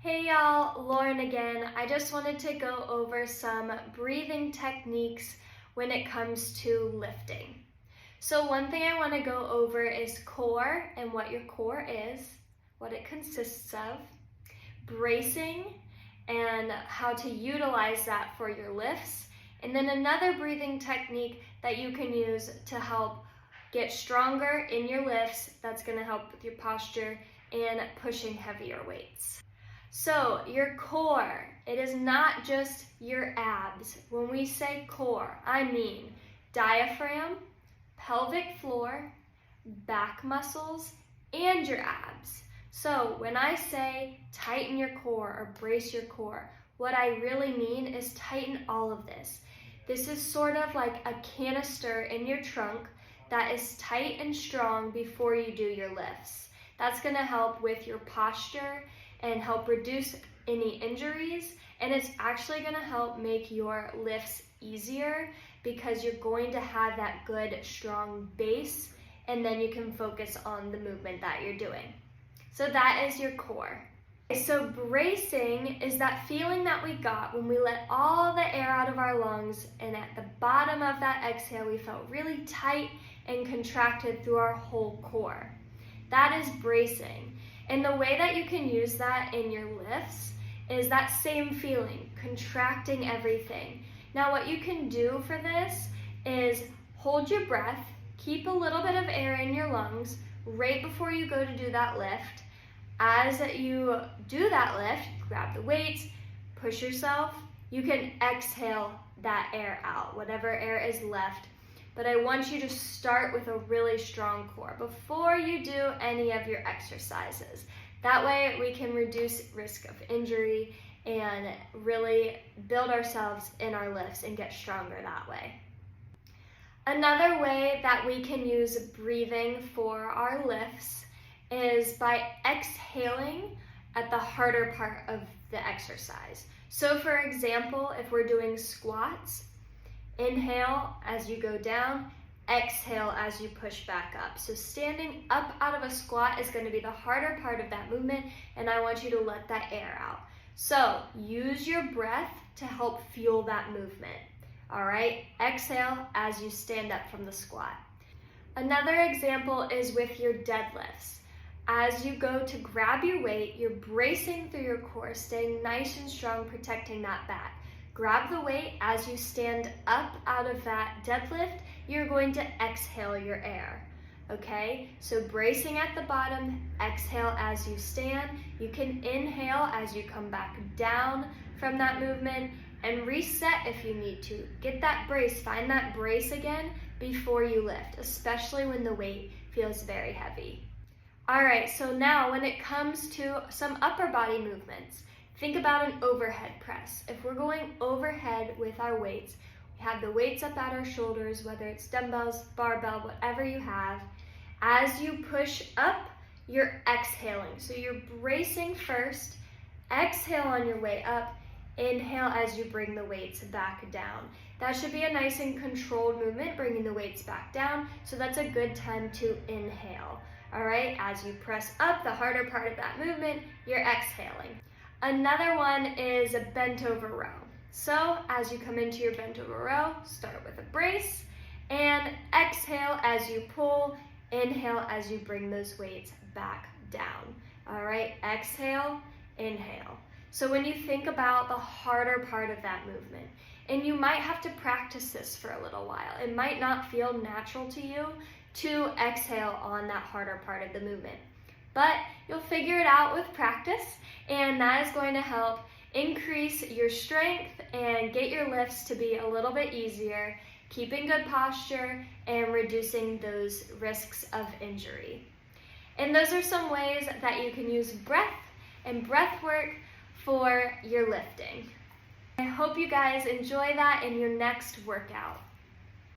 Hey y'all, Lauren again. I just wanted to go over some breathing techniques when it comes to lifting. So one thing I want to go over is core and what your core is, what it consists of, bracing and how to utilize that for your lifts, and then another breathing technique that you can use to help get stronger in your lifts that's going to help with your posture and pushing heavier weights. So your core, it is not just your abs. When we say core, I mean diaphragm, pelvic floor, back muscles, and your abs. So when I say tighten your core or brace your core, what I really mean is tighten all of this. This is sort of like a canister in your trunk that is tight and strong before you do your lifts. That's going to help with your posture and help reduce any injuries, and it's actually going to help make your lifts easier because you're going to have that good strong base, and then you can focus on the movement that you're doing. So that is your core. So bracing is that feeling that we got when we let all the air out of our lungs, and at the bottom of that exhale we felt really tight and contracted through our whole core. That is bracing. And the way that you can use that in your lifts is that same feeling, contracting everything. Now what you can do for this is hold your breath, keep a little bit of air in your lungs right before you go to do that lift. As you do that lift, grab the weights, push yourself, you can exhale that air out, whatever air is left. But I want you to start with a really strong core before you do any of your exercises. That way we can reduce risk of injury and really build ourselves in our lifts and get stronger that way. Another way that we can use breathing for our lifts is by exhaling at the harder part of the exercise. So for example, if we're doing squats, inhale as you go down, exhale as you push back up. So standing up out of a squat is going to be the harder part of that movement, and I want you to let that air out. So use your breath to help fuel that movement. All right, exhale as you stand up from the squat. Another example is with your deadlifts. As you go to grab your weight, you're bracing through your core, staying nice and strong, protecting that back. Grab the weight as you stand up out of that deadlift, you're going to exhale your air, okay? So bracing at the bottom, exhale as you stand. You can inhale as you come back down from that movement and reset if you need to. Get that brace, find that brace again before you lift, especially when the weight feels very heavy. All right, so now when it comes to some upper body movements, think about an overhead press. If we're going overhead with our weights, we have the weights up at our shoulders, whether it's dumbbells, barbell, whatever you have. As you push up, you're exhaling. So you're bracing first, exhale on your way up, inhale as you bring the weights back down. That should be a nice and controlled movement, bringing the weights back down. So that's a good time to inhale. All right, as you press up, the harder part of that movement, you're exhaling. Another one is a bent over row. So as you come into your bent over row, start with a brace and exhale as you pull, inhale as you bring those weights back down. All right, exhale, inhale. So when you think about the harder part of that movement, and you might have to practice this for a little while, it might not feel natural to you to exhale on that harder part of the movement. But you'll figure it out with practice, and that is going to help increase your strength and get your lifts to be a little bit easier, keeping good posture and reducing those risks of injury. And those are some ways that you can use breath and breath work for your lifting. I hope you guys enjoy that in your next workout.